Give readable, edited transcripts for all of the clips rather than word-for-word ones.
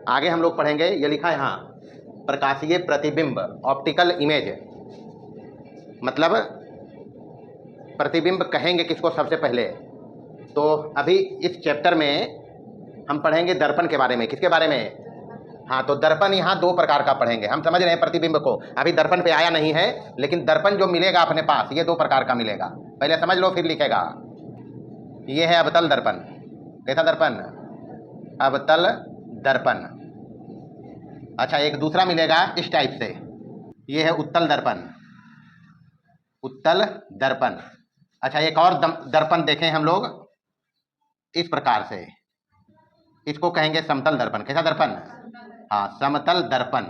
आगे हम लोग पढ़ेंगे, ये लिखा है यहाँ प्रकाशीय प्रतिबिंब, ऑप्टिकल इमेज। मतलब प्रतिबिंब कहेंगे किसको सबसे पहले? तो अभी इस चैप्टर में हम पढ़ेंगे दर्पण के बारे में। किसके बारे में? हाँ, तो दर्पण यहाँ दो प्रकार का पढ़ेंगे। हम समझ रहे हैं प्रतिबिंब को, अभी दर्पण पे आया नहीं है, लेकिन दर्पण जो मिलेगा अपने पास ये दो प्रकार का मिलेगा। पहले समझ लो फिर लिखेगा। ये है अवतल दर्पण। कैसा दर्पण? अवतल दर्पण। अच्छा, एक दूसरा मिलेगा इस टाइप से, ये है उत्तल दर्पण। उत्तल दर्पण। अच्छा, एक और दर्पण देखें हम लोग इस प्रकार से, इसको कहेंगे समतल दर्पण। कैसा दर्पण? हाँ, समतल दर्पण।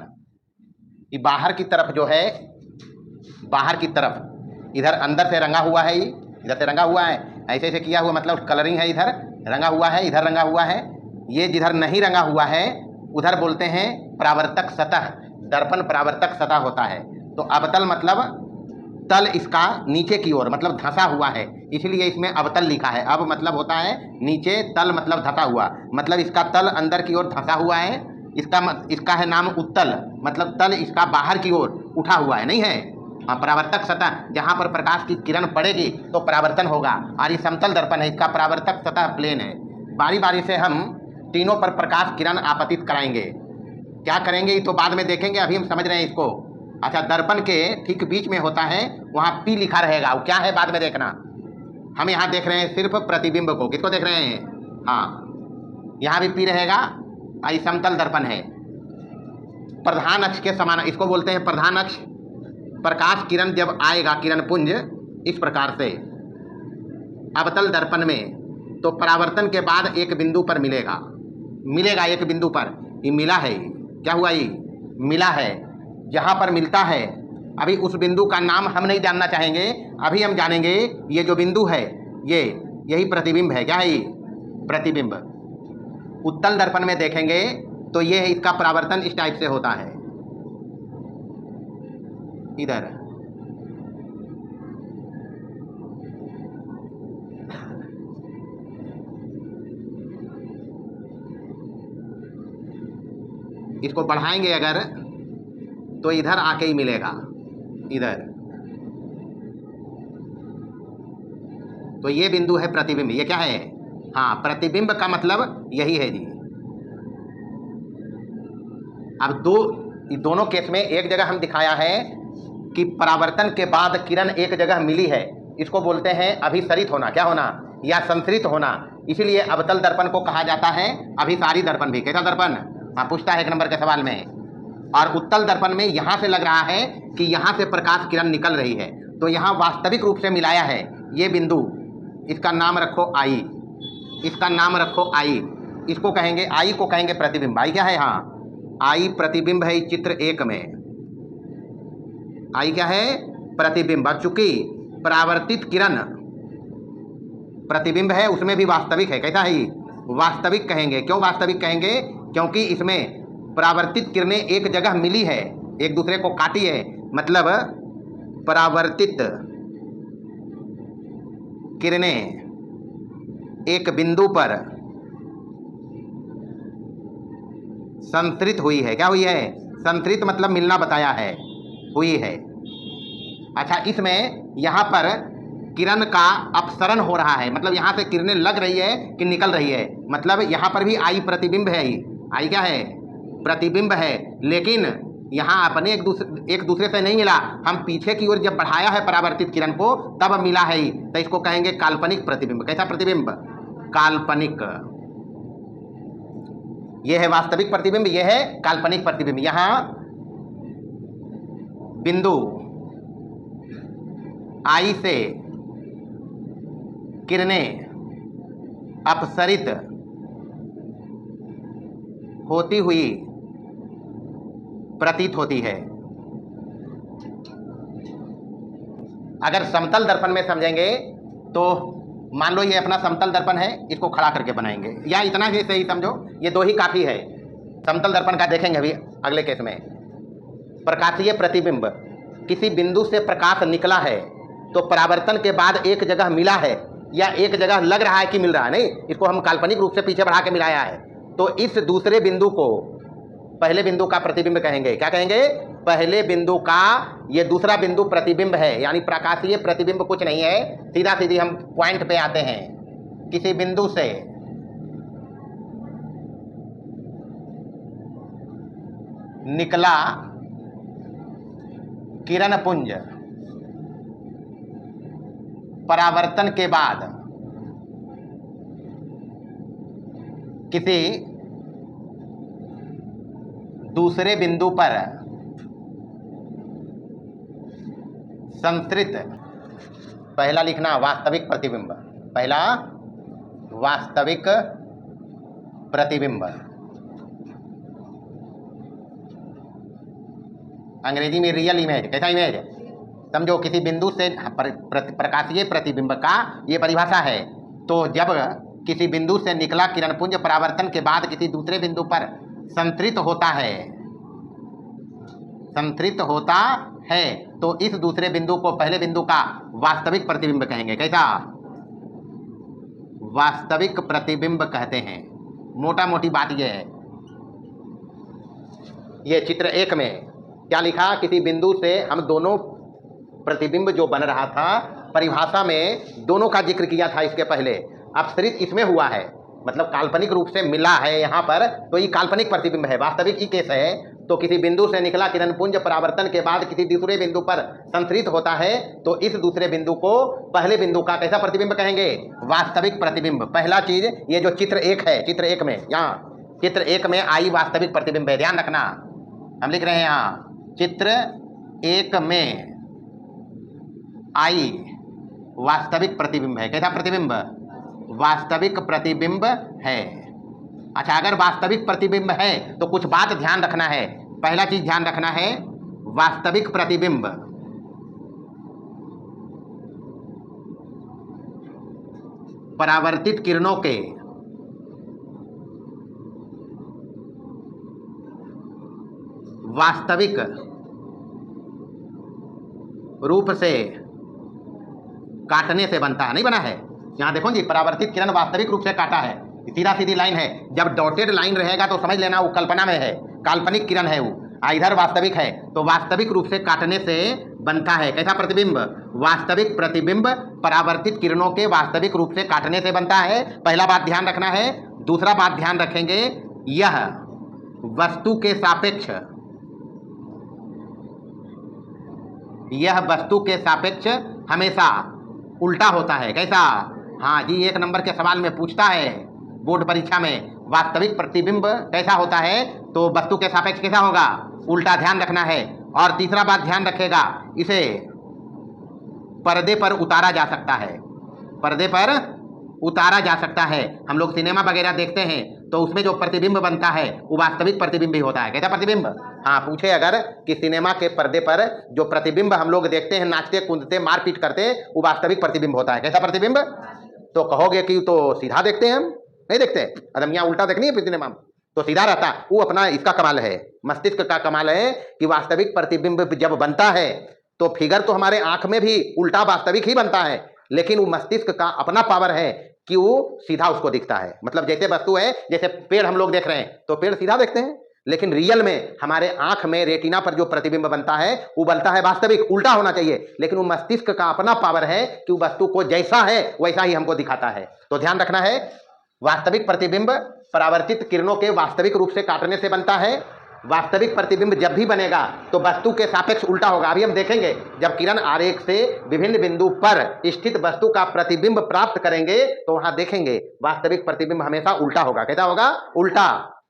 ये बाहर की तरफ जो है, बाहर की तरफ इधर अंदर से रंगा हुआ है, इधर से रंगा हुआ है, ऐसे ऐसे किया हुआ, मतलब कलरिंग है, इधर रंगा हुआ है, इधर रंगा हुआ है। ये जिधर नहीं रंगा हुआ है उधर बोलते हैं परावर्तक सतह। दर्पण परावर्तक सतह होता है। तो अवतल मतलब तल इसका नीचे की ओर, मतलब धंसा हुआ है, इसलिए इसमें अवतल लिखा है। अब मतलब होता है नीचे, तल मतलब धंसा हुआ, मतलब इसका तल अंदर की ओर धंसा हुआ है। इसका है नाम उत्तल, मतलब तल इसका बाहर की ओर उठा हुआ है, नहीं है? हाँ, परावर्तक सतह, जहाँ पर प्रकाश की किरण पड़ेगी तो परावर्तन होगा। और ये समतल दर्पण है, इसका परावर्तक सतह प्लेन है। बारी बारी से हम तीनों पर प्रकाश किरण आपतित कराएंगे। क्या करेंगे ये तो बाद में देखेंगे, अभी हम समझ रहे हैं इसको। अच्छा, दर्पण के ठीक बीच में होता है, वहाँ पी लिखा रहेगा, वो क्या है बाद में देखना। हम यहाँ देख रहे हैं सिर्फ प्रतिबिंब को। किसको देख रहे हैं? हाँ, यहाँ भी पी रहेगा। ये समतल दर्पण है, प्रधान अक्ष के समान, इसको बोलते हैं प्रधान अक्ष। प्रकाश किरण जब आएगा, किरण पुंज इस प्रकार से अवतल दर्पण में, तो परावर्तन के बाद एक बिंदु पर मिलेगा एक बिंदु पर। ये मिला है, क्या हुआ? ये मिला है। जहाँ पर मिलता है, अभी उस बिंदु का नाम हम नहीं जानना चाहेंगे, अभी हम जानेंगे ये जो बिंदु है यही प्रतिबिंब है। क्या है ये? प्रतिबिंब। उत्तल दर्पण में देखेंगे तो ये है, इसका परावर्तन इस टाइप से होता है, इधर। इसको बढ़ाएंगे अगर तो इधर आके ही मिलेगा, इधर। तो ये बिंदु है प्रतिबिंब। ये क्या है? हाँ, प्रतिबिंब का मतलब यही है जी। अब दोनों केस में एक जगह हम दिखाया है कि परावर्तन के बाद किरण एक जगह मिली है, इसको बोलते हैं अभिसरित होना। क्या होना? या संसरित होना। इसीलिए अवतल दर्पण को कहा जाता है अभिसारी दर्पण भी। कैसा दर्पण? हाँ, पूछता है 1 नंबर के सवाल में। और उत्तल दर्पण में यहाँ से लग रहा है कि यहाँ से प्रकाश किरण निकल रही है, तो यहाँ वास्तविक रूप से मिलाया है ये बिंदु। इसका नाम रखो आई, इसका नाम रखो आई। इसको कहेंगे, आई को कहेंगे प्रतिबिंब। आई क्या है? हाँ, आई प्रतिबिंब है चित्र 1 में। आई क्या है? प्रतिबिंब। चूंकि परावर्तित किरण प्रतिबिंब है, उसमें भी वास्तविक है। कैसा है? वास्तविक कहेंगे। क्यों वास्तविक कहेंगे? क्योंकि इसमें परावर्तित किरणें एक जगह मिली है, एक दूसरे को काटी है, मतलब परावर्तित किरणें एक बिंदु पर संतरित हुई है। क्या हुई है? संतरित मतलब मिलना बताया है, हुई है। अच्छा, इसमें यहाँ पर किरण का अपसरण हो रहा है, मतलब यहाँ से किरणें लग रही है कि निकल रही है, मतलब यहाँ पर भी आई प्रतिबिंब है। आई क्या है? प्रतिबिंब है। लेकिन यहाँ अपने एक दूसरे से नहीं मिला, हम पीछे की ओर जब बढ़ाया है परावर्तित किरण को तब मिला है, तो इसको कहेंगे काल्पनिक प्रतिबिंब। कैसा प्रतिबिंब? काल्पनिक। यह है वास्तविक प्रतिबिंब, यह है काल्पनिक प्रतिबिंब। यहाँ बिंदु आई से किरणें अपसरित होती हुई प्रतीत होती है। अगर समतल दर्पण में समझेंगे तो मान लो ये अपना समतल दर्पण है, इसको खड़ा करके बनाएंगे, या इतना ही सही समझो, ये 2 ही काफ़ी है। समतल दर्पण का देखेंगे अभी अगले केस में। प्रकाशीय प्रतिबिंब, किसी बिंदु से प्रकाश निकला है तो परावर्तन के बाद एक जगह मिला है, या एक जगह लग रहा है कि मिल रहा है, नहीं, इसको हम काल्पनिक रूप से पीछे बढ़ा के मिलाया है। तो इस दूसरे बिंदु को पहले बिंदु का प्रतिबिंब कहेंगे। क्या कहेंगे? पहले बिंदु का ये दूसरा बिंदु प्रतिबिंब है, यानी प्रकाशीय प्रतिबिंब कुछ नहीं है। सीधा सीधी हम पॉइंट पे आते हैं। किसी बिंदु से निकला किरण पुंज परावर्तन के बाद किसी दूसरे बिंदु पर संसृत, पहला लिखना वास्तविक प्रतिबिंब, पहला वास्तविक प्रतिबिंब, अंग्रेजी में रियल इमेज। कैसा इमेज? समझो किसी बिंदु से प्रकाशीय प्रतिबिंब का ये परिभाषा है। तो जब किसी बिंदु से निकला किरणपुंज परावर्तन के बाद किसी दूसरे बिंदु पर संतृत होता है, संतृत होता है, तो इस दूसरे बिंदु को पहले बिंदु का वास्तविक प्रतिबिंब कहेंगे। कैसा? वास्तविक प्रतिबिंब कहते हैं। मोटा मोटी बात यह है। ये चित्र 1 में क्या लिखा? किसी बिंदु से हम दोनों प्रतिबिंब जो बन रहा था, परिभाषा में दोनों का जिक्र किया था इसके पहले। अपसृत इसमें हुआ है, मतलब काल्पनिक रूप से मिला है यहाँ पर, तो ये काल्पनिक प्रतिबिंब है। वास्तविक ई केस है। तो किसी बिंदु से निकला किरणपुंज परावर्तन के बाद किसी दूसरे बिंदु पर संसृत होता है, तो इस दूसरे बिंदु को पहले बिंदु का कैसा प्रतिबिंब कहेंगे? वास्तविक प्रतिबिंब। पहला चीज ये जो चित्र 1 है, चित्र 1 में, यहाँ चित्र 1 में आई वास्तविक प्रतिबिंब है। ध्यान रखना, हम लिख रहे हैं यहाँ चित्र 1 में आई वास्तविक प्रतिबिंब है। कैसा प्रतिबिंब? वास्तविक प्रतिबिंब है। अच्छा, अगर वास्तविक प्रतिबिंब है तो कुछ बात ध्यान रखना है। पहला चीज ध्यान रखना है, वास्तविक प्रतिबिंब परावर्तित किरणों के वास्तविक रूप से काटने से बनता है। नहीं बना है? यहाँ देखो जी, परावर्तित किरण वास्तविक रूप से काटा है, सीधा सीधी लाइन है। जब डॉटेड लाइन रहेगा तो समझ लेना वो कल्पना में है, काल्पनिक किरण है वो। इधर वास्तविक है, तो वास्तविक रूप से काटने से बनता है। कैसा प्रतिबिंब? वास्तविक प्रतिबिंब परावर्तित किरणों के वास्तविक रूप से काटने से बनता है। पहला बात ध्यान रखना है। दूसरा बात ध्यान रखेंगे, यह वस्तु के सापेक्ष, यह वस्तु के सापेक्ष हमेशा उल्टा होता है। कैसा? हाँ जी, 1 नंबर के सवाल में पूछता है बोर्ड परीक्षा में, वास्तविक प्रतिबिंब कैसा होता है? तो वस्तु के सापेक्ष कैसा होगा? उल्टा। ध्यान रखना है। और तीसरा बात ध्यान रखेगा, इसे पर्दे पर उतारा जा सकता है, पर्दे पर उतारा जा सकता है। हम लोग सिनेमा वगैरह देखते हैं तो उसमें जो प्रतिबिंब बनता है वो वास्तविक प्रतिबिंब ही होता है। कैसा प्रतिबिंब? हाँ, पूछे अगर कि सिनेमा के पर्दे पर जो प्रतिबिंब हम लोग देखते हैं, नाचते कूदते मारपीट करते, वो वास्तविक प्रतिबिंब होता है। कैसा प्रतिबिंब? तो कहोगे कि तो सीधा देखते हैं, हम नहीं देखते, अदम यहाँ उल्टा देखनी है सिनेमा में, तो सीधा रहता। वो अपना इसका कमाल है, मस्तिष्क का कमाल है कि वास्तविक प्रतिबिंब जब बनता है तो फिगर तो हमारे आंख में भी उल्टा वास्तविक ही बनता है, लेकिन वो मस्तिष्क का अपना पावर है कि वो सीधा उसको दिखता है। मतलब जैसे वस्तु है, जैसे पेड़ हम लोग देख रहे हैं तो पेड़ सीधा देखते हैं, लेकिन रियल में हमारे आंख में रेटिना पर जो प्रतिबिंब बनता है वो बनता है वास्तविक, उल्टा होना चाहिए, लेकिन वो मस्तिष्क का अपना पावर है कि वस्तु को जैसा है वैसा ही हमको दिखाता है। तो ध्यान रखना है, वास्तविक प्रतिबिंब परावर्तित किरणों के वास्तविक रूप से काटने से बनता है। वास्तविक प्रतिबिंब जब भी बनेगा तो वस्तु के सापेक्ष उल्टा होगा। अभी हम देखेंगे जब किरण आरेख से विभिन्न बिंदु पर स्थित वस्तु का प्रतिबिंब प्राप्त करेंगे तो वहां देखेंगे वास्तविक प्रतिबिंब हमेशा उल्टा होगा। कैसा होगा? उल्टा।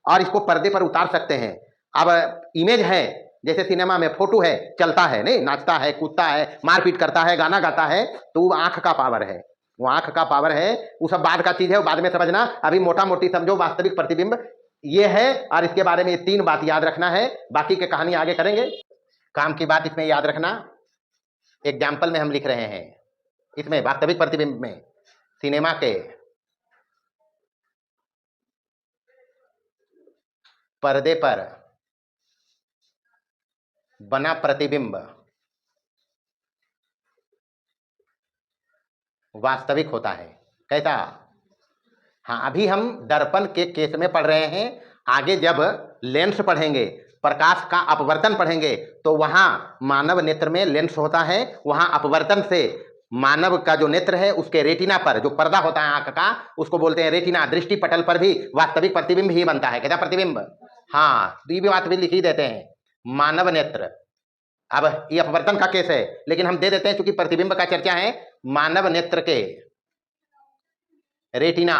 और इसको पर्दे पर उतार सकते हैं। अब इमेज है, जैसे सिनेमा में फोटो है, चलता है, नहीं नाचता है, कूदता है, मारपीट करता है, गाना गाता है, तो वो आंख का पावर है, वो आंख का पावर है। वो सब बाद का चीज है, वो बाद में समझना। अभी मोटा मोटी समझो वास्तविक प्रतिबिंब ये है, और इसके बारे में 3 बात याद रखना है। बाकी के कहानी आगे करेंगे। काम की बात इसमें याद रखना, एग्जाम्पल में हम लिख रहे हैं, इसमें वास्तविक प्रतिबिंब में सिनेमा के पर्दे पर बना प्रतिबिंब वास्तविक होता है। कैसा? हाँ, अभी हम दर्पण के केस में पढ़ रहे हैं। आगे जब लेंस पढ़ेंगे, प्रकाश का अपवर्तन पढ़ेंगे, तो वहां मानव नेत्र में लेंस होता है, वहां अपवर्तन से मानव का जो नेत्र है उसके रेटिना पर जो पर्दा होता है आंख का, उसको बोलते हैं रेटिना। दृष्टि पटल पर भी वास्तविक प्रतिबिंब ही बनता है। कैसा प्रतिबिंब? हाँ, तो ये भी बात भी लिख ही देते हैं, मानव नेत्र। अब ये अपवर्तन का केस है, लेकिन हम दे देते हैं, क्योंकि प्रतिबिंब का चर्चा है। मानव नेत्र के रेटिना,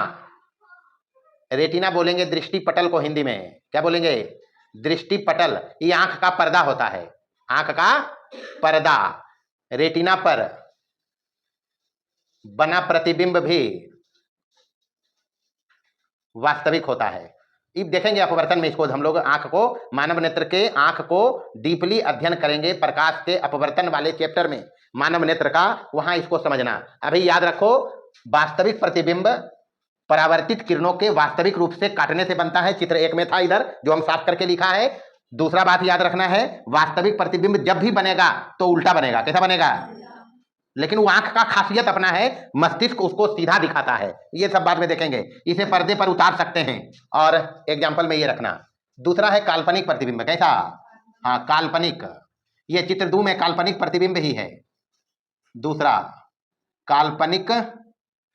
रेटिना बोलेंगे दृष्टि पटल को हिंदी में। क्या बोलेंगे? दृष्टि पटल। ये आंख का पर्दा होता है, आंख का पर्दा। रेटिना पर बना प्रतिबिंब भी वास्तविक होता है। अब देखेंगे अपवर्तन में इसको हम लोग, आंख को, मानव नेत्र के आंख को डीपली अध्ययन करेंगे प्रकाश के अपवर्तन वाले चैप्टर में, मानव नेत्र का, वहां इसको समझना। अभी याद रखो, वास्तविक प्रतिबिंब परावर्तित किरणों के वास्तविक रूप से काटने से बनता है। चित्र 1 में था इधर, जो हम साफ करके लिखा है। दूसरा बात याद रखना है, वास्तविक प्रतिबिंब जब भी बनेगा तो उल्टा बनेगा। कैसा बनेगा? लेकिन वो आंख का खासियत अपना है, मस्तिष्क उसको सीधा दिखाता है। ये सब बाद में देखेंगे। इसे पर्दे पर उतार सकते हैं, और एग्जाम्पल में ये रखना। दूसरा है काल्पनिक प्रतिबिंब। कैसा? हाँ, काल्पनिक। ये चित्र 2 में काल्पनिक प्रतिबिंब ही है। दूसरा काल्पनिक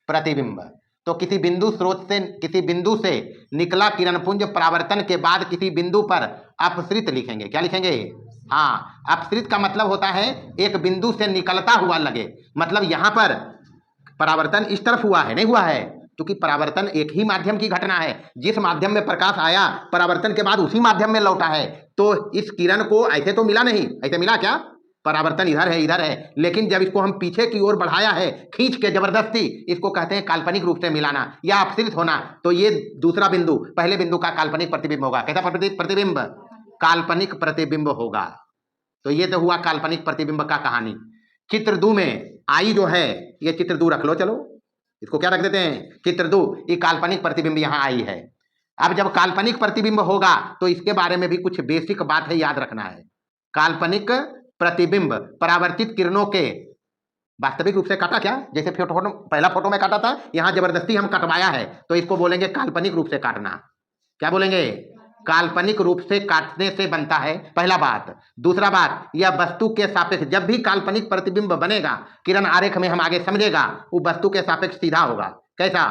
प्रतिबिंब, तो किसी बिंदु स्रोत से, किसी बिंदु से निकला किरणपुंज परावर्तन के बाद किसी बिंदु पर अपसृत लिखेंगे। क्या लिखेंगे? हाँ, अपसृत का मतलब होता है एक बिंदु से निकलता हुआ लगे। मतलब यहां पर परावर्तन इस तरफ हुआ है, नहीं हुआ है, क्योंकि परावर्तन एक ही माध्यम की घटना है। जिस माध्यम में प्रकाश आया, परावर्तन के बाद उसी माध्यम में लौटा है। तो इस किरण को ऐसे तो मिला नहीं, ऐसे मिला क्या? परावर्तन इधर है, इधर है, लेकिन जब इसको हम पीछे की ओर बढ़ाया है खींच के जबरदस्ती, इसको कहते हैं काल्पनिक रूप से मिलाना या अपसृत होना। तो ये दूसरा बिंदु पहले बिंदु का काल्पनिक प्रतिबिंब होगा। कैसा प्रतिबिंब? काल्पनिक प्रतिबिंब होगा। तो ये तो हुआ काल्पनिक प्रतिबिंब का कहानी। चित्र 2 में आई जो है, ये चित्र 2 रख लो, चलो इसको क्या रख देते हैं? चित्र 2। ये काल्पनिक प्रतिबिंब यहां आई है। अब जब काल्पनिक प्रतिबिंब होगा तो इसके बारे में भी कुछ बेसिक बात है, याद रखना है। काल्पनिक प्रतिबिंब परावर्तित किरणों के वास्तविक रूप से काटा, क्या जैसे फोटो पहला फोटो में काटा था, यहां जबरदस्ती हम कटवाया है, तो इसको बोलेंगे काल्पनिक रूप से काटना। क्या बोलेंगे? काल्पनिक रूप से काटने से बनता है, पहला बात। दूसरा बात, यह वस्तु के सापेक्ष, जब भी काल्पनिक प्रतिबिंब बनेगा, किरण आरेख में हम आगे समझेगा, वो वस्तु के सापेक्ष सीधा होगा। कैसा?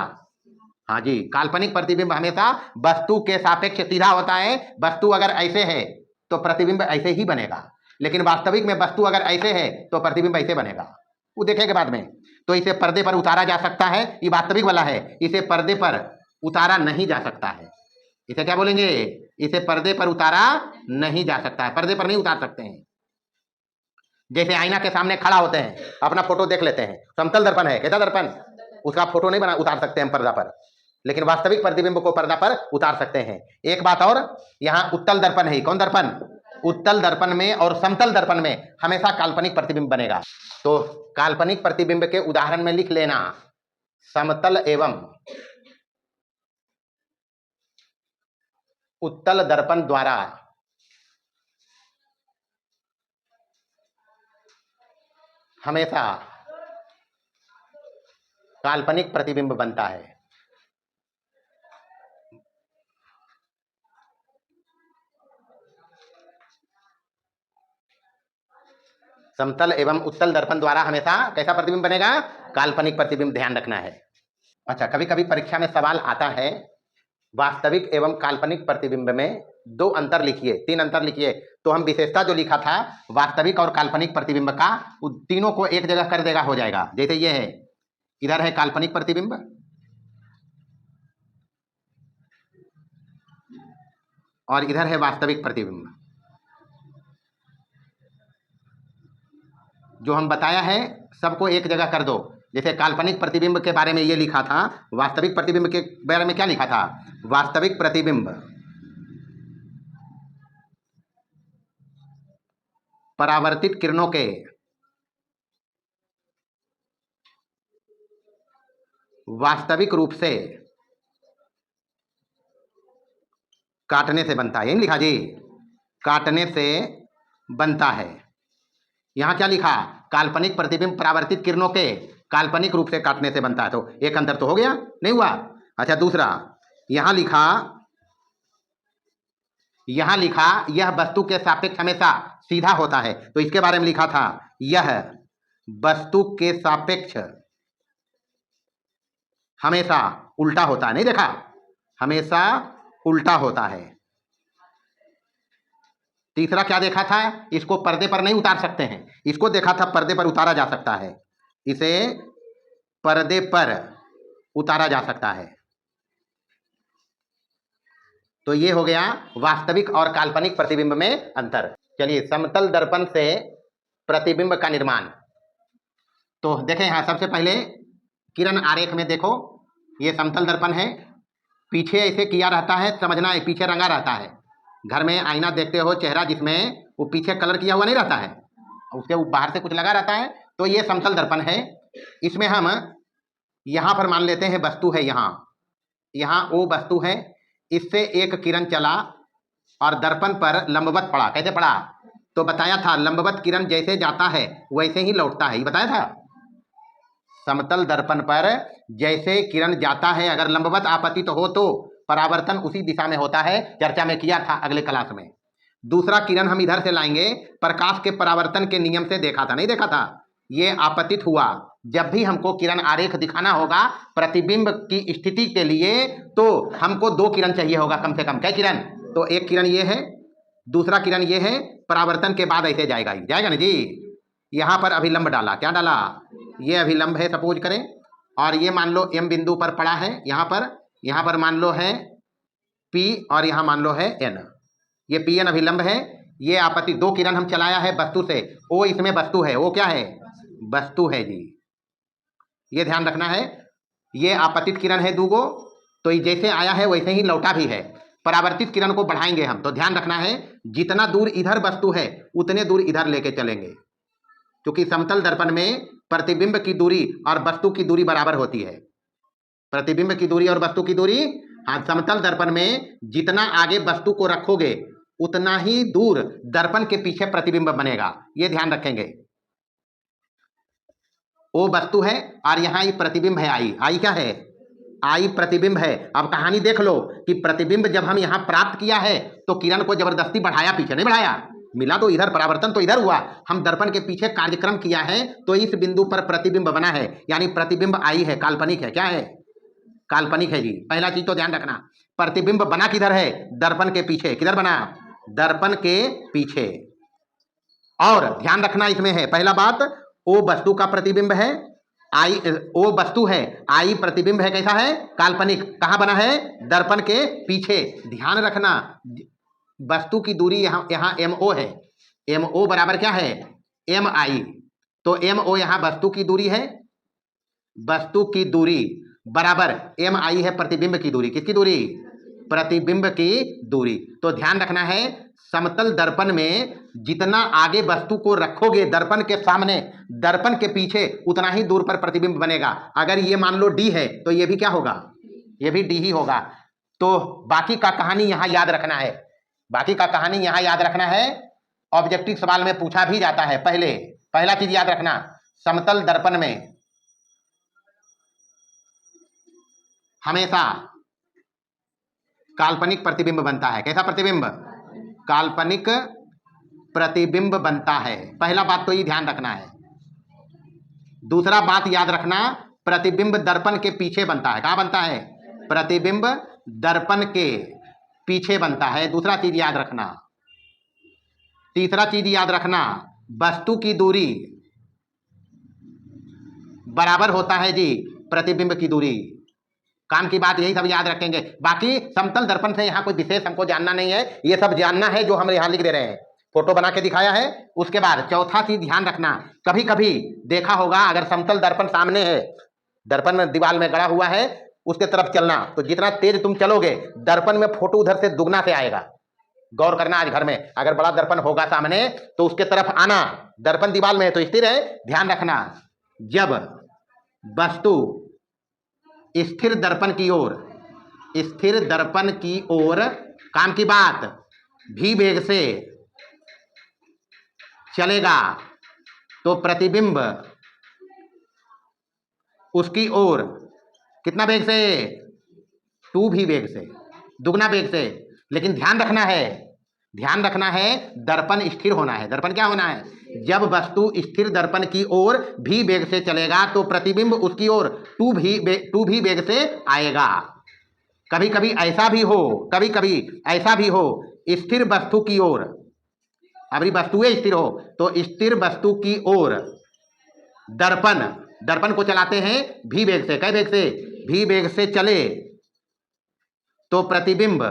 हाँ जी, काल्पनिक प्रतिबिंब हमेशा वस्तु के सापेक्ष सीधा होता है। वस्तु अगर ऐसे है तो प्रतिबिंब ऐसे ही बनेगा, लेकिन वास्तविक में वस्तु अगर ऐसे है तो प्रतिबिंब ऐसे बनेगा, वो देखेंगे बाद में। तो इसे पर्दे पर उतारा जा सकता है, ये वास्तविक वाला है। इसे पर्दे पर उतारा नहीं जा सकता है। इसे क्या बोलेंगे? इसे पर्दे पर उतारा नहीं जा सकता है, पर्दे पर नहीं उतार सकते हैं। जैसे आईना के सामने खड़ा होते हैं, अपना फोटो देख लेते हैं, समतल दर्पण है, कैसा दर्पण, उसका फोटो नहीं बना उतार सकते हम पर्दा पर, लेकिन वास्तविक प्रतिबिंब को पर्दा पर उतार सकते हैं। एक बात और, यहाँ उत्तल दर्पण है। कौन दर्पण? उत्तल दर्पण में और समतल दर्पण में हमेशा काल्पनिक प्रतिबिंब बनेगा। तो काल्पनिक प्रतिबिंब के उदाहरण में लिख लेना, समतल एवं उत्तल दर्पण द्वारा हमेशा काल्पनिक प्रतिबिंब बनता है। समतल एवं उत्तल दर्पण द्वारा हमेशा कैसा प्रतिबिंब बनेगा? काल्पनिक प्रतिबिंब, ध्यान रखना है। अच्छा, कभी कभी परीक्षा में सवाल आता है, वास्तविक एवं काल्पनिक प्रतिबिंब में 2 अंतर लिखिए, 3 अंतर लिखिए। तो हम विशेषता जो लिखा था वास्तविक और काल्पनिक प्रतिबिंब का, तीनों को एक जगह कर देगा, हो जाएगा। जैसे ये है, इधर है काल्पनिक प्रतिबिंब, और इधर है वास्तविक प्रतिबिंब। जो हम बताया है सबको एक जगह कर दो। जैसे काल्पनिक प्रतिबिंब के बारे में ये लिखा था, वास्तविक प्रतिबिंब के बारे में क्या लिखा था? वास्तविक प्रतिबिंब परावर्तित किरणों के वास्तविक रूप से काटने से बनता है। यही लिखा जी, काटने से बनता है। यहां क्या लिखा? काल्पनिक प्रतिबिंब परावर्तित किरणों के काल्पनिक रूप से काटने से बनता है। तो एक अंतर तो हो गया, नहीं हुआ? अच्छा, दूसरा यहां लिखा यह वस्तु के सापेक्ष हमेशा सीधा होता है, तो इसके बारे में लिखा था यह वस्तु के सापेक्ष हमेशा उल्टा होता है, नहीं देखा? हमेशा उल्टा होता है। तीसरा क्या देखा था? इसको पर्दे पर नहीं उतार सकते हैं, इसको देखा था पर्दे पर उतारा जा सकता है, इसे पर्दे पर उतारा जा सकता है। तो ये हो गया वास्तविक और काल्पनिक प्रतिबिंब में अंतर। चलिए, समतल दर्पण से प्रतिबिंब का निर्माण। तो देखें यहां सबसे पहले किरण आरेख में देखो, ये समतल दर्पण है, पीछे ऐसे किया रहता है, समझना है पीछे रंगा रहता है। घर में आईना देखते हो, चेहरा जिसमें वो पीछे कलर किया हुआ नहीं रहता है, उसके बाहर से कुछ लगा रहता है, तो ये समतल दर्पण है। इसमें हम यहां पर मान लेते हैं वस्तु है, यहां वो वस्तु है, इससे एक किरण चला और दर्पण पर लंबवत पड़ा। कैसे पड़ा? तो बताया था लंबवत किरण जैसे जाता है वैसे ही लौटता है, ये बताया था। समतल दर्पण पर जैसे किरण जाता है, अगर लंबवत आपतित हो तो परावर्तन उसी दिशा में होता है, चर्चा में किया था अगले क्लास में। दूसरा किरण हम इधर से लाएंगे, प्रकाश के परावर्तन के नियम से देखा था, नहीं देखा था? ये आपतित हुआ, जब भी हमको किरण आरेख दिखाना होगा प्रतिबिंब की स्थिति के लिए, तो हमको दो किरण चाहिए होगा कम से कम। क्या किरण? तो एक किरण ये है, दूसरा किरण ये है, परावर्तन के बाद ऐसे जाएगा ना जी। यहां पर अभिलंब डाला, क्या डाला? ये अभिलंब है सपोज करें, और ये मान लो एम बिंदु पर पड़ा है, यहां पर मान लो है पी और यहां मान लो है एन, ये पी एन अभिलंब है। ये आपत्ति, दो किरण हम चलाया है वस्तु से, ओ इसमें वस्तु है, वो क्या है? वस्तु है जी, ये ध्यान रखना है। ये आपतित किरण है दूगो, तो ये जैसे आया है वैसे ही लौटा भी है। परावर्तित किरण को बढ़ाएंगे हम, तो ध्यान रखना है जितना दूर इधर वस्तु है उतने दूर इधर लेके चलेंगे, क्योंकि समतल दर्पण में प्रतिबिंब की दूरी और वस्तु की दूरी बराबर होती है। प्रतिबिंब की दूरी और वस्तु की दूरी, हाँ, समतल दर्पण में जितना आगे वस्तु को रखोगे उतना ही दूर दर्पण के पीछे प्रतिबिंब बनेगा, ये ध्यान रखेंगे। वो वस्तु है और यहां ये प्रतिबिंब है, आई क्या है? आई प्रतिबिंब है। अब कहानी देख लो कि प्रतिबिंब जब हम यहां प्राप्त किया है तो किरण को जबरदस्ती बढ़ाया, पीछे नहीं बढ़ाया, मिला तो इधर, परावर्तन तो इधर हुआ, हम दर्पण के पीछे कार्यक्रम किया है, तो इस बिंदु पर प्रतिबिंब बना है, यानी प्रतिबिंब आई है, काल्पनिक है। क्या है? काल्पनिक है जी। पहला चीज तो ध्यान रखना, प्रतिबिंब बना किधर है? दर्पण के पीछे। किधर बना? दर्पण के पीछे। और ध्यान रखना इसमें है, पहला बात, ओ वस्तु का प्रतिबिंब है, आई ओ वस्तु है, आई प्रतिबिंब है, कैसा है? काल्पनिक। कहां बना है? दर्पण के पीछे। ध्यान रखना वस्तु की दूरी यहां एम ओ है, एम ओ बराबर क्या है? एम आई। तो एम ओ यहां वस्तु की दूरी है, वस्तु की दूरी बराबर एम आई है प्रतिबिंब की दूरी। किसकी दूरी? प्रतिबिंब की दूरी। तो ध्यान रखना है समतल दर्पण में जितना आगे वस्तु को रखोगे दर्पण के सामने, दर्पण के पीछे, उतना ही दूर पर प्रतिबिंब बनेगा। अगर ये मान लो डी है तो ये भी क्या होगा? ये भी डी ही होगा। तो बाकी का कहानी यहां याद रखना है, बाकी का कहानी यहां याद रखना है। ऑब्जेक्टिव सवाल में पूछा भी जाता है। पहला चीज याद रखना, समतल दर्पण में हमेशा काल्पनिक प्रतिबिंब बनता है। कैसा प्रतिबिंब? काल्पनिक प्रतिबिंब बनता है। पहला बात तो ये ध्यान रखना है। दूसरा बात याद रखना, प्रतिबिंब दर्पण के पीछे बनता है। कहां बनता है? प्रतिबिंब दर्पण के पीछे बनता है। दूसरा चीज याद रखना। तीसरा चीज याद रखना, वस्तु की दूरी बराबर होता है जी प्रतिबिंब की दूरी। काम की बात यही सब याद रखेंगे। बाकी समतल दर्पण से यहाँ कोई विशेष हमको जानना नहीं है, ये सब जानना है जो हम यहाँ लिख दे रहे हैं, फोटो बना के दिखाया है। उसके बाद चौथा चीज ध्यान रखना, कभी कभी देखा होगा अगर समतल दर्पण सामने है, दर्पण दीवार में गड़ा हुआ है, उसके तरफ चलना, तो जितना तेज तुम चलोगे दर्पण में फोटो उधर से दुगना से आएगा। गौर करना, आज घर में अगर बड़ा दर्पण होगा सामने तो उसके तरफ आना, दर्पण दीवार में है तो स्थिर है, ध्यान रखना। जब वस्तु स्थिर दर्पण की ओर, स्थिर दर्पण की ओर, काम की बात, भी वेग से चलेगा तो प्रतिबिंब उसकी ओर कितना वेग से, 2v वेग से, दुगना वेग से। लेकिन ध्यान रखना है दर्पण स्थिर होना है। दर्पण क्या होना है, जब वस्तु स्थिर दर्पण की ओर v वेग से चलेगा तो प्रतिबिंब उसकी ओर 2v वेग से आएगा। कभी कभी ऐसा भी हो स्थिर वस्तु की ओर, अभी वस्तुएं स्थिर हो तो स्थिर वस्तु की ओर दर्पण को चलाते हैं v वेग से। कै वेग से, v वेग से चले तो प्रतिबिंब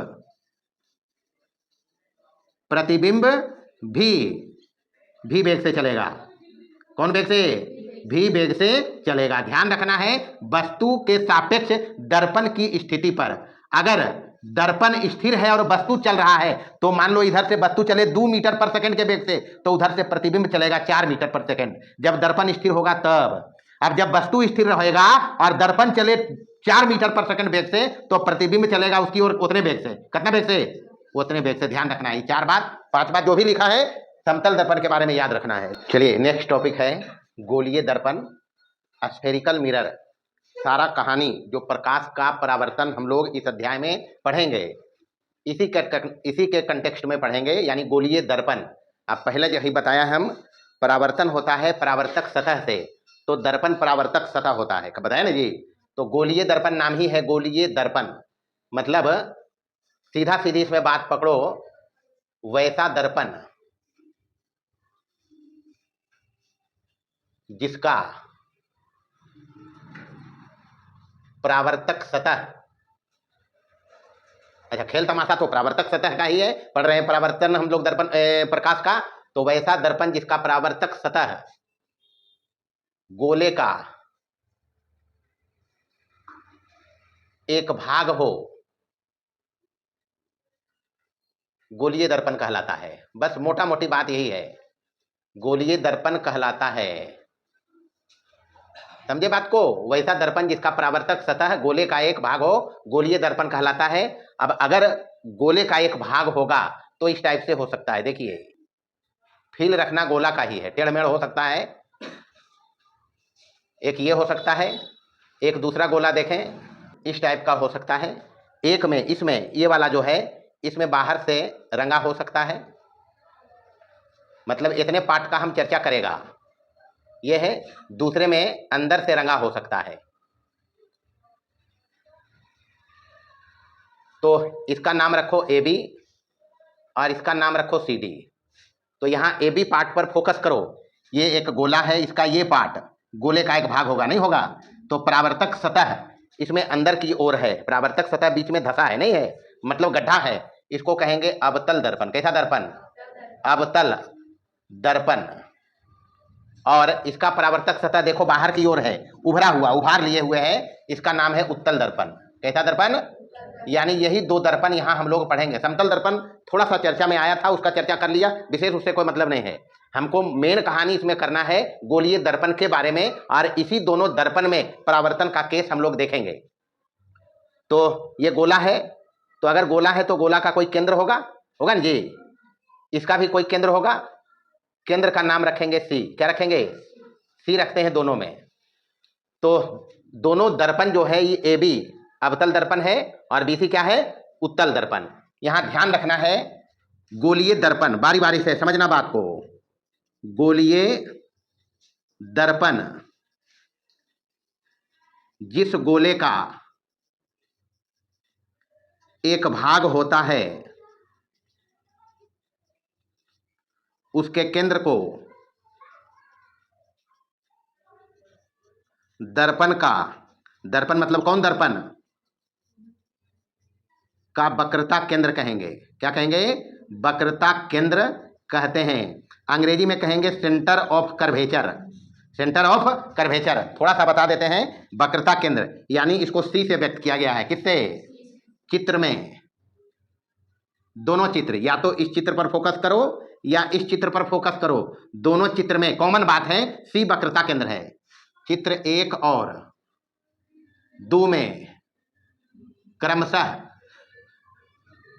भी वेग से चलेगा। कौन वेग से, भी वेग से चलेगा। ध्यान रखना है वस्तु के सापेक्ष दर्पण की स्थिति पर। अगर दर्पण स्थिर है और वस्तु चल रहा है तो मान लो इधर से वस्तु चले 2 मीटर पर सेकंड के वेग से तो उधर से प्रतिबिंब चलेगा 4 मीटर पर सेकंड, जब दर्पण स्थिर होगा तब। अब जब वस्तु स्थिर रहेगा और दर्पण चले 4 मीटर पर सेकंड वेग से तो प्रतिबिंब चलेगा उसकी ओर उतने वेग से। कितना वेग से, उतने वेग से। ध्यान रखना है 4 बात 5 बात जो भी लिखा है समतल दर्पण के बारे में याद रखना है। चलिए नेक्स्ट टॉपिक है गोलीय दर्पण, स्फेरिकल मिरर। सारा कहानी जो प्रकाश का परावर्तन हम लोग इस अध्याय में पढ़ेंगे, इसी के कंटेक्स्ट में पढ़ेंगे, यानी गोलीय दर्पण। अब पहले जो ही बताया हम, परावर्तन होता है परावर्तक सतह से, तो दर्पण परावर्तक सतह होता है, बताया ना जी। तो गोलीय दर्पण नाम ही है गोलीय दर्पण, मतलब सीधा सीधी इसमें बात पकड़ो, वैसा दर्पण जिसका परावर्तक सतह, अच्छा खेल तमाशा तो परावर्तक सतह का ही है, पढ़ रहे हैं परावर्तन हम लोग दर्पण प्रकाश का, तो वैसा दर्पण जिसका परावर्तक सतह गोले का एक भाग हो, गोलीय दर्पण कहलाता है। बस मोटा मोटी बात यही है, गोलीय दर्पण कहलाता है। समझे बात को, वैसा दर्पण जिसका परावर्तक सतह गोले का एक भाग हो, गोलीय दर्पण कहलाता है। अब अगर गोले का एक भाग होगा तो इस टाइप से हो सकता है, देखिए फील रखना गोला का ही है, टेढ़मेढ़ हो सकता है, एक ये हो सकता है, एक दूसरा गोला देखें इस टाइप का हो सकता है, एक में इसमें ये वाला जो है इसमें बाहर से रंगा हो सकता है, मतलब इतने पार्ट का हम चर्चा करेगा। ये है, दूसरे में अंदर से रंगा हो सकता है, तो इसका नाम रखो AB और इसका नाम रखो CD। तो यहाँ AB पार्ट पर फोकस करो, ये एक गोला है, इसका ये पार्ट गोले का एक भाग होगा, नहीं होगा, तो परावर्तक सतह इसमें अंदर की ओर है, परावर्तक सतह बीच में धसा है, नहीं है, मतलब गड्ढा है, इसको कहेंगे अवतल दर्पण। कैसा दर्पण, अवतल दर्पण। और इसका परावर्तक सतह देखो बाहर की ओर है, उभरा हुआ, उभार लिए हुए है, इसका नाम है उत्तल दर्पण। कैसा दर्पण, यानी यही 2 दर्पण यहाँ हम लोग पढ़ेंगे। समतल दर्पण थोड़ा सा चर्चा में आया था, उसका चर्चा कर लिया, विशेष उससे कोई मतलब नहीं है। हमको मेन कहानी इसमें करना है गोलीय दर्पण के बारे में, और इसी दोनों दर्पण में परावर्तन का केस हम लोग देखेंगे। तो ये गोला है, तो अगर गोला है तो गोला का कोई केंद्र होगा, होगा ना जी, इसका भी कोई केंद्र होगा, केंद्र का नाम रखेंगे C। क्या रखेंगे, C रखते हैं दोनों में। तो दोनों दर्पण जो है ये AB अवतल दर्पण है और BC क्या है, उत्तल दर्पण। यहां ध्यान रखना है गोलीय दर्पण, बारी बारी से समझना बात को। गोलीय दर्पण जिस गोले का एक भाग होता है उसके केंद्र को दर्पण का, दर्पण मतलब कौन दर्पण का वक्रता केंद्र कहेंगे। क्या कहेंगे, वक्रता केंद्र कहते हैं। अंग्रेजी में कहेंगे centre of curvature, centre of curvature. थोड़ा सा बता देते हैं, वक्रता केंद्र यानी इसको C से व्यक्त किया गया है, किससे, चित्र में, दोनों चित्र, या तो इस चित्र पर फोकस करो या इस चित्र पर फोकस करो, दोनों चित्र में कॉमन बात है C वक्रता केंद्र है। चित्र 1 और 2 में क्रमशः,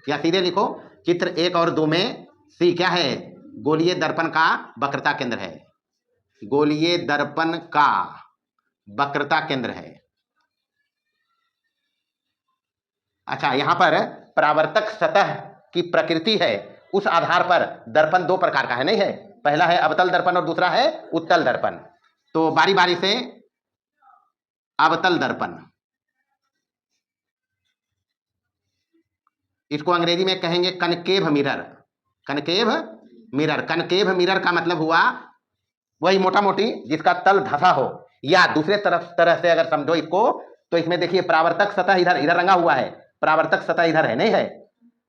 या सीधे लिखो चित्र 1 और 2 में C क्या है, गोलीय दर्पण का वक्रता केंद्र है, गोलीय दर्पण का वक्रता केंद्र है। अच्छा, यहां पर परावर्तक सतह की प्रकृति है, उस आधार पर दर्पण दो प्रकार का है, नहीं है? पहला है अवतल दर्पण और दूसरा है उत्तल दर्पण। तो बारी बारी से अवतल दर्पण, इसको अंग्रेजी में कहेंगे concave mirror. Concave mirror, concave mirror का मतलब हुआ वही मोटा मोटी जिसका तल धसा हो, या दूसरे तरह से अगर समझो इसको, तो इसमें देखिए परावर्तक सतह इधर इधर रंगा हुआ है, परावर्तक सतह इधर है, नहीं है?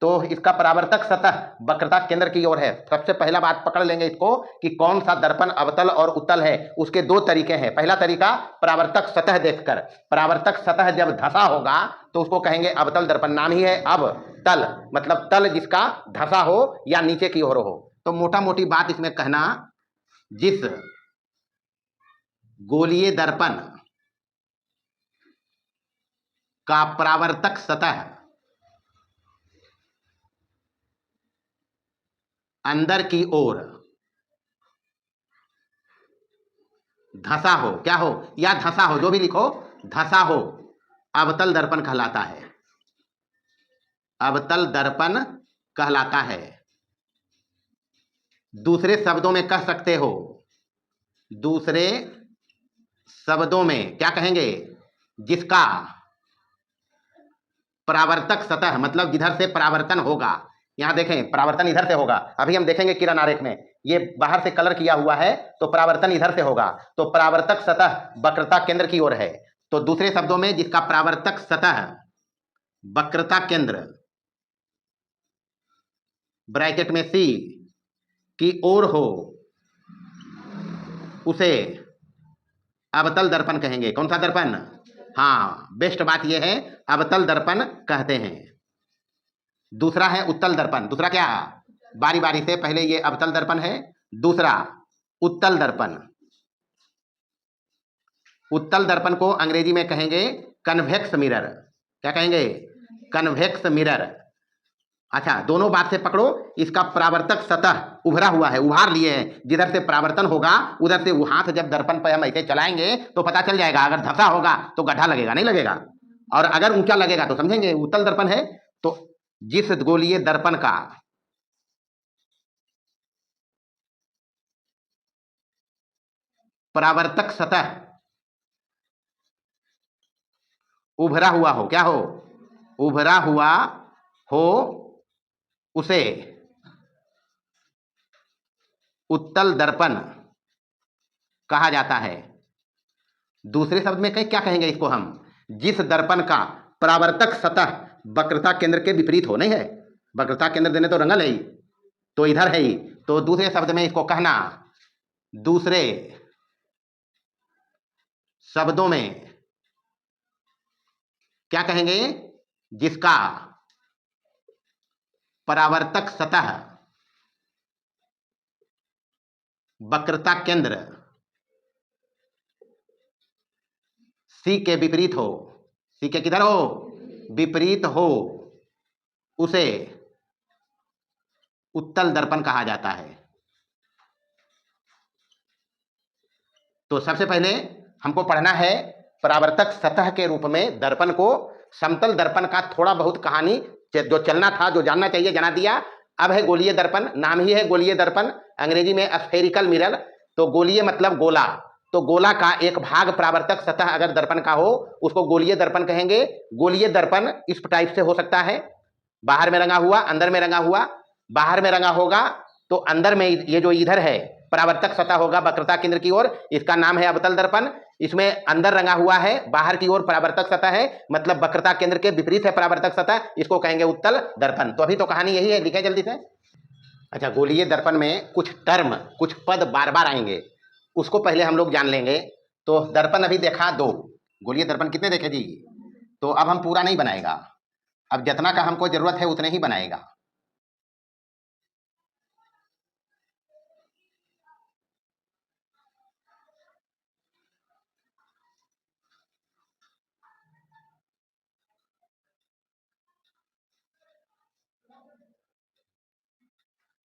तो इसका परावर्तक सतह वक्रता केंद्र की ओर है। सबसे पहला बात पकड़ लेंगे इसको कि कौन सा दर्पण अवतल और उत्तल है। उसके दो तरीके हैं। पहला तरीका परावर्तक सतह देखकर, परावर्तक सतह जब धसा होगा तो उसको कहेंगे अवतल दर्पण। नाम ही है अवतल, मतलब तल जिसका धसा हो या नीचे की ओर हो। तो मोटा मोटी बात इसमें कहना, जिस गोलीय दर्पण का परावर्तक सतह अंदर की ओर धसा हो, क्या हो, या धसा हो, जो भी लिखो, धसा हो, अवतल दर्पण कहलाता है। अवतल दर्पण कहलाता है। दूसरे शब्दों में कह सकते हो, दूसरे शब्दों में क्या कहेंगे, जिसका परावर्तक सतह, मतलब जिधर से परावर्तन होगा। यहां देखें परावर्तन इधर से होगा, अभी हम देखेंगे किरण आरेख में, ये बाहर से कलर किया हुआ है तो परावर्तन इधर से होगा। तो परावर्तक सतह वक्रता केंद्र की ओर है। तो दूसरे शब्दों में जिसका परावर्तक सतह वक्रता केंद्र ब्रैकेट में सी की ओर हो, उसे अवतल दर्पण कहेंगे। कौन सा दर्पण? हाँ, बेस्ट बात यह है, अवतल दर्पण कहते हैं। दूसरा है उत्तल दर्पण। दूसरा क्या? बारी बारी से, पहले ये अवतल दर्पण है, दूसरा उत्तल दर्पण। उत्तल दर्पण को अंग्रेजी में कहेंगे कन्वेक्स मिरर। क्या कहेंगे? Convex mirror. अच्छा, दोनों बात से पकड़ो, इसका परावर्तक सतह उभरा हुआ है, उभार लिए हैं, जिधर से परावर्तन होगा उधर से वो हाथ जब दर्पण पर हम ऐसे चलाएंगे तो पता चल जाएगा। अगर धसा होगा तो गड्ढा लगेगा, नहीं लगेगा? और अगर ऊंचा लगेगा तो समझेंगे उत्तल दर्पण है। तो जिस गोलीय दर्पण का परावर्तक सतह उभरा हुआ हो, क्या हो? उभरा हुआ हो, उसे उत्तल दर्पण कहा जाता है। दूसरे शब्द में क्या कहेंगे इसको हम? जिस दर्पण का परावर्तक सतह वक्रता केंद्र के विपरीत हो, नहीं है? वक्रता केंद्र देने तो रंगल है ही, तो इधर है ही, तो दूसरे शब्द में इसको कहना, दूसरे शब्दों में क्या कहेंगे? जिसका परावर्तक सतह वक्रता केंद्र सी के विपरीत हो। सी के किधर हो? विपरीत हो, उसे उत्तल दर्पण कहा जाता है। तो सबसे पहले हमको पढ़ना है परावर्तक सतह के रूप में दर्पण को। समतल दर्पण का थोड़ा बहुत कहानी जो चलना था, जो जानना चाहिए, जना दिया। अब है गोलीय दर्पण, नाम ही है गोलीय दर्पण, अंग्रेजी में स्फेरिकल मिरर। तो गोलीय मतलब गोला, तो गोला का एक भाग परावर्तक सतह अगर दर्पण का हो उसको गोलीय दर्पण कहेंगे। गोलीय दर्पण इस टाइप से हो सकता है, बाहर में रंगा हुआ, अंदर में रंगा हुआ। बाहर में रंगा होगा तो अंदर में ये जो इधर है परावर्तक सतह होगा वक्रता केंद्र की ओर, इसका नाम है अवतल दर्पण। इसमें अंदर रंगा हुआ है, बाहर की ओर परावर्तक सतह है, मतलब वक्रता केंद्र के विपरीत है परावर्तक सतह, इसको कहेंगे उत्तल दर्पण। तो अभी तो कहानी यही है, लिखे जल्दी से। अच्छा, गोलीय दर्पण में कुछ टर्म, कुछ पद बार बार आएंगे, उसको पहले हम लोग जान लेंगे। तो दर्पण अभी देखा दो, गोलीय दर्पण कितने देखे जी? तो अब हम पूरा नहीं बनाएगा, अब जितना का हमको जरूरत है उतने ही बनाएगा।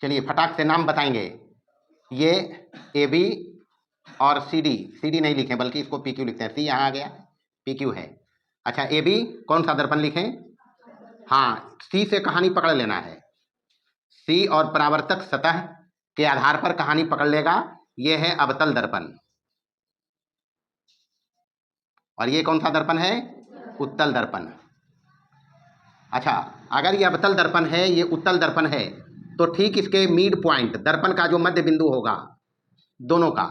चलिए फटाक से नाम बताएंगे। ये ए बी और सी डी नहीं लिखें बल्कि इसको पी क्यू लिखते हैं, सी यहाँ आ गया, पी क्यू है। अच्छा ए बी कौन सा दर्पण लिखें? हाँ, सी से कहानी पकड़ लेना है, सी और परावर्तक सतह के आधार पर कहानी पकड़ लेगा। ये है अवतल दर्पण, और ये कौन सा दर्पण है? उत्तल दर्पण। अच्छा, अगर ये अवतल दर्पण है, ये उत्तल दर्पण है, तो ठीक इसके मिड पॉइंट, दर्पण का जो मध्य बिंदु होगा दोनों का,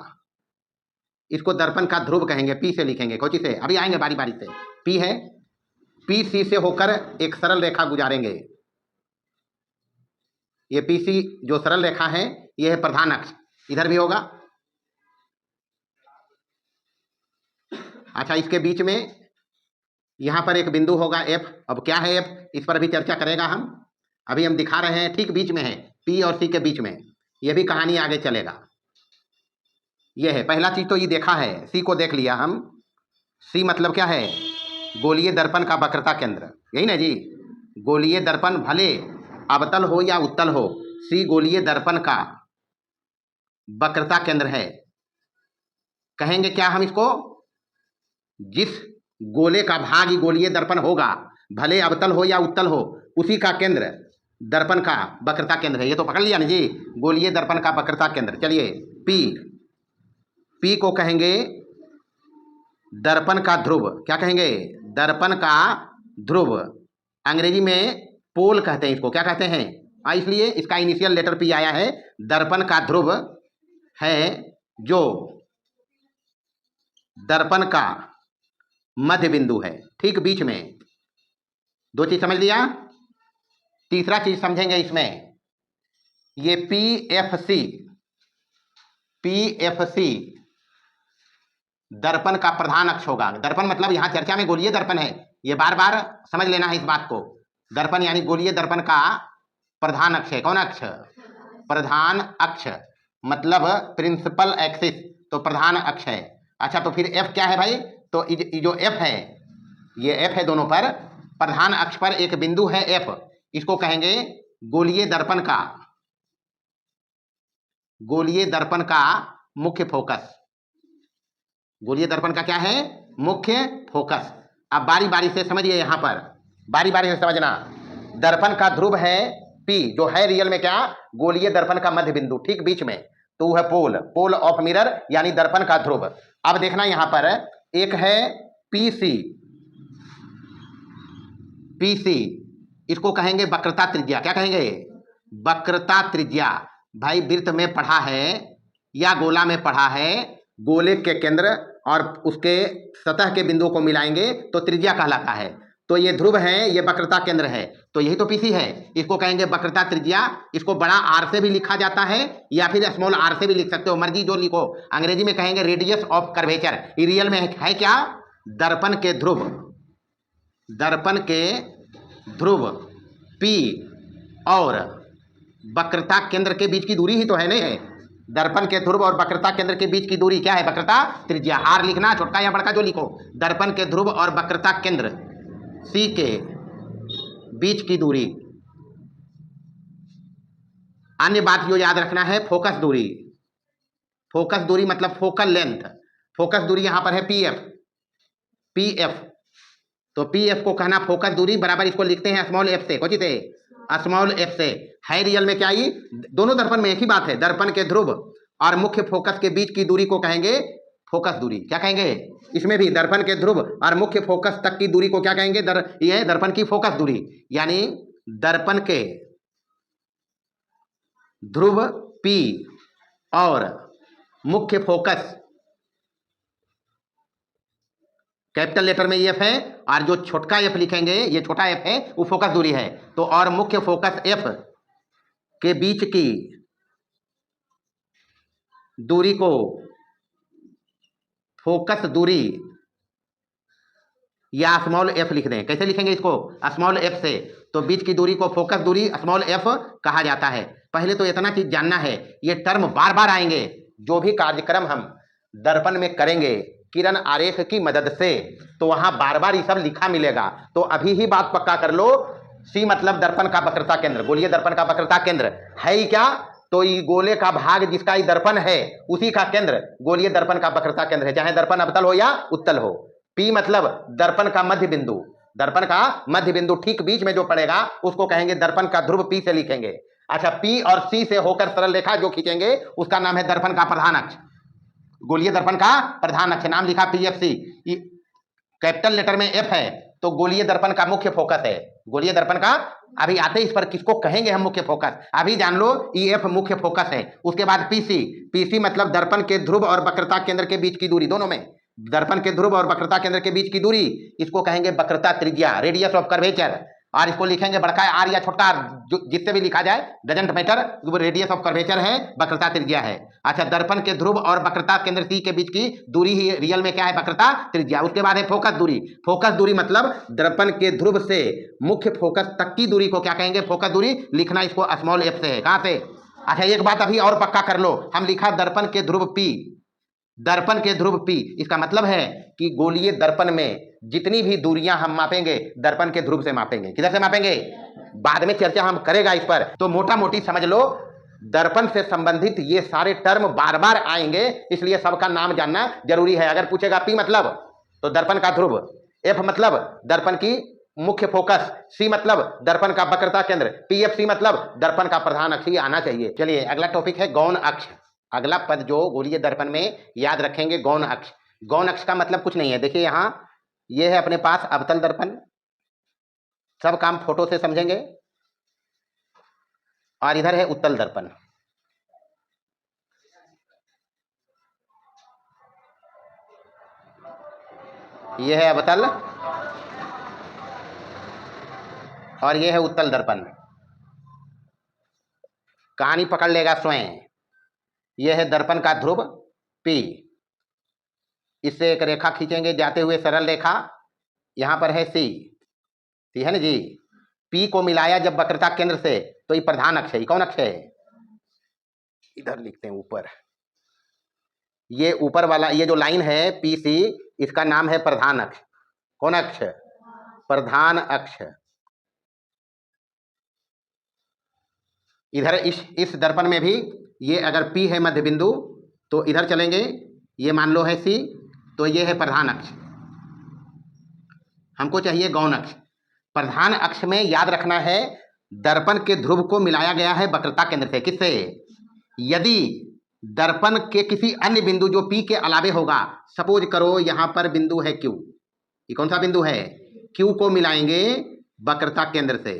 इसको दर्पण का ध्रुव कहेंगे। पी से लिखेंगे, कौची से? अभी आएंगे बारी बारी से। पी है, पी सी से होकर एक सरल रेखा गुजारेंगे। ये पी सी जो सरल रेखा है, ये है प्रधान अक्ष, इधर भी होगा। अच्छा, इसके बीच में यहां पर एक बिंदु होगा एफ। अब क्या है एफ, इस पर भी चर्चा करेगा हम। अभी हम दिखा रहे हैं ठीक बीच में है, पी और सी के बीच में। यह भी कहानी आगे चलेगा। यह है पहला चीज, तो ये देखा है, सी को देख लिया हम। सी मतलब क्या है? गोलीय दर्पण का वक्रता केंद्र, यही ना जी। गोलीय दर्पण भले अवतल हो या उत्तल हो, सी गोलीय दर्पण का वक्रता केंद्र है। कहेंगे क्या हम इसको? जिस गोले का भाग ही गोलीय दर्पण होगा, भले अवतल हो या उत्तल हो, उसी का केंद्र दर्पण का वक्रता केंद्र है। ये तो पकड़ लिया ना जी, गोलीय दर्पण का वक्रता केंद्र। चलिए पी, पी को कहेंगे दर्पण का ध्रुव। क्या कहेंगे? दर्पण का ध्रुव। अंग्रेजी में पोल कहते हैं इसको। क्या कहते हैं? इसलिए इसका इनिशियल लेटर पी आया है। दर्पण का ध्रुव है जो दर्पण का मध्य बिंदु है, ठीक बीच में। दो चीज समझ लिया। तीसरा चीज समझेंगे इसमें, ये P F C, P F C Darpan का प्रधान अक्ष होगा। दर्पण मतलब यहां चर्चा में गोलीय दर्पण है, ये बार बार समझ लेना है इस बात को। दर्पण यानी गोलीय दर्पण का प्रधान अक्ष है। कौन अक्ष? प्रधान अक्ष, मतलब प्रिंसिपल एक्सिस, तो प्रधान अक्ष है। अच्छा, तो फिर एफ क्या है भाई? तो जो एफ है, ये एफ है दोनों पर, प्रधान अक्ष पर एक बिंदु है एफ, इसको कहेंगे गोलीय दर्पण का, गोलीय दर्पण का मुख्य फोकस। गोलीय दर्पण का क्या है? मुख्य फोकस। अब बारी बारी से समझिए, यहां पर बारी बारी से समझना। दर्पण का ध्रुव है पी, जो है रियल में क्या? गोलीय दर्पण का मध्य बिंदु, ठीक बीच में। तो वो है पोल, पोल ऑफ मिरर, यानी दर्पण का ध्रुव। अब देखना यहां पर एक है पी सी, पी सी इसको कहेंगे वक्रता त्रिज्या। क्या कहेंगे? वक्रता त्रिज्या। भाई वृत्त में पढ़ा है या गोला में पढ़ा है, गोले के केंद्र और उसके सतह के बिंदुओं को मिलाएंगे तो त्रिज्या कहलाता है। तो ये ध्रुव है, ये वक्रता केंद्र है, तो यही तो पीसी है। इसको कहेंगे वक्रता त्रिज्या। इसको बड़ा आर से भी लिखा जाता है या फिर स्मॉल आर से भी लिख सकते हो, मर्जी जो लिखो। अंग्रेजी में कहेंगे रेडियस ऑफ कर्वेचर। रियल में है क्या? दर्पण के ध्रुव, दर्पण के ध्रुव पी और वक्रता केंद्र के बीच की दूरी ही तो है नहीं? दर्पण के ध्रुव और वक्रता केंद्र के बीच की दूरी क्या है? वक्रता त्रिज्या। आर लिखना, छोटका या बड़का जो लिखो। दर्पण के ध्रुव और वक्रता केंद्र सी के बीच की दूरी। अन्य बात जो याद रखना है, फोकस दूरी। फोकस दूरी मतलब फोकल लेंथ। फोकस दूरी यहां पर है पी एफ, पी एफ। तो पी एफ को कहना फोकस दूरी, बराबर इसको लिखते हैं स्मॉल एफ से। कौन से? स्मॉल एफ से। है रियल में क्या? ही दोनों दर्पण में एक ही बात है। दर्पण के ध्रुव और मुख्य फोकस के बीच की दूरी को कहेंगे फोकस दूरी। क्या कहेंगे? इसमें भी दर्पण के ध्रुव और मुख्य फोकस तक की दूरी को क्या कहेंगे? यह है दर्पण की फोकस दूरी। यानी दर्पण के ध्रुव पी और मुख्य फोकस, कैपिटल लेटर में एफ है, और जो छोटका एफ लिखेंगे, ये छोटा एफ है, वो फोकस दूरी है। तो और मुख्य फोकस एफ के बीच की दूरी को फोकस दूरी या स्मॉल एफ लिख दें। कैसे लिखेंगे इसको? स्मॉल एफ से। तो बीच की दूरी को फोकस दूरी स्मॉल एफ कहा जाता है। पहले तो इतना चीज जानना है, ये टर्म बार बार आएंगे। जो भी कार्यक्रम हम दर्पण में करेंगे किरण आरेख की मदद से, तो वहां बार बार ये सब लिखा मिलेगा। तो अभी ही बात पक्का कर लो, सी मतलब दर्पण का वक्रता केंद्र, गोलीय दर्पण का वक्रता केंद्र है ही क्या? तो ये गोले का भाग जिसका ये दर्पण है उसी का केंद्र गोलीय दर्पण का वक्रता केंद्र है, चाहे दर्पण अवतल हो या उत्तल हो। पी मतलब दर्पण का मध्य बिंदु, दर्पण का मध्य बिंदु ठीक बीच में जो पड़ेगा उसको कहेंगे दर्पण का ध्रुव, पी से लिखेंगे। अच्छा, पी और सी से होकर सरल रेखा जो खींचेंगे उसका नाम है दर्पण का प्रधान अक्ष, गोलीय दर्पण का प्रधान अक्ष। नाम लिखा पीएफसी, कैपिटल लेटर में एफ है तो गोलीय दर्पण का मुख्य फोकस है, गोलीय दर्पण का। अभी आते इस पर किसको कहेंगे हम मुख्य फोकस, अभी जान लो ईएफ मुख्य फोकस है। उसके बाद पीसी, पीसी मतलब दर्पण के ध्रुव और वक्रता केंद्र के बीच की दूरी, दोनों में दर्पण के ध्रुव और वक्रता केंद्र के बीच की दूरी, इसको कहेंगे वक्रता त्रिज्या, रेडियस ऑफ कर्वेचर। और इसको लिखेंगे बड़का आर या छोटा आर, जिससे भी लिखा जाए डजंट मैटर, वो रेडियस ऑफ कर्वेचर है, वक्रता त्रिज्या है। अच्छा, दर्पण के ध्रुव और वक्रता केंद्र सी के बीच की दूरी ही रियल में क्या है, वक्रता त्रिज्या। उसके बाद है फोकस दूरी, फोकस दूरी मतलब दर्पण के ध्रुव से मुख्य फोकस तक की दूरी को क्या कहेंगे, फोकस दूरी। लिखना इसको स्मॉल एफ से है, कहां से। अच्छा, एक बात अभी और पक्का कर लो, हम लिखा दर्पण के ध्रुव पी, दर्पण के ध्रुव पी, इसका मतलब है कि गोलीय दर्पण में जितनी भी दूरियां हम मापेंगे दर्पण के ध्रुव से मापेंगे। किधर से मापेंगे, बाद में चर्चा हम करेगा इस पर, तो मोटा मोटी समझ लो दर्पण से संबंधित ये सारे टर्म बार बार आएंगे, इसलिए सबका नाम जानना जरूरी है। अगर पूछेगा पी मतलब तो दर्पण का ध्रुव, एफ मतलब दर्पण की मुख्य फोकस, सी मतलब दर्पण का वक्रता केंद्र, पीएफसी मतलब दर्पण का प्रधान अक्ष, ये आना चाहिए। चलिए अगला टॉपिक है गौण अक्ष। अगला पद जो गोलीय दर्पण में याद रखेंगे गौण अक्ष। गौण अक्ष का मतलब कुछ नहीं है, देखिए यहां ये है अपने पास अवतल दर्पण, सब काम फोटो से समझेंगे, और इधर है उत्तल दर्पण। ये है अवतल और ये है उत्तल दर्पण। कहानी पकड़ लेगा स्वयं। यह है दर्पण का ध्रुव P, इससे एक रेखा खींचेंगे जाते हुए सरल रेखा, यहां पर है C है ना जी। P को मिलाया जब वक्रता केंद्र से तो ये प्रधान अक्ष है। ये कौन अक्ष है, इधर लिखते हैं ऊपर, ये ऊपर वाला ये जो लाइन है PC, इसका नाम है प्रधान अक्ष। कौन अक्ष, प्रधान अक्ष। इधर इस दर्पण में भी ये अगर P है मध्य बिंदु तो इधर चलेंगे, ये मान लो है C, तो ये है प्रधान अक्ष। हमको चाहिए गौण अक्ष। प्रधान अक्ष में याद रखना है दर्पण के ध्रुव को मिलाया गया है वक्रता केंद्र से। किससे, यदि दर्पण के किसी अन्य बिंदु जो P के अलावे होगा, सपोज करो यहां पर बिंदु है Q, ये कौन सा बिंदु है, Q को मिलाएंगे वक्रता केंद्र से,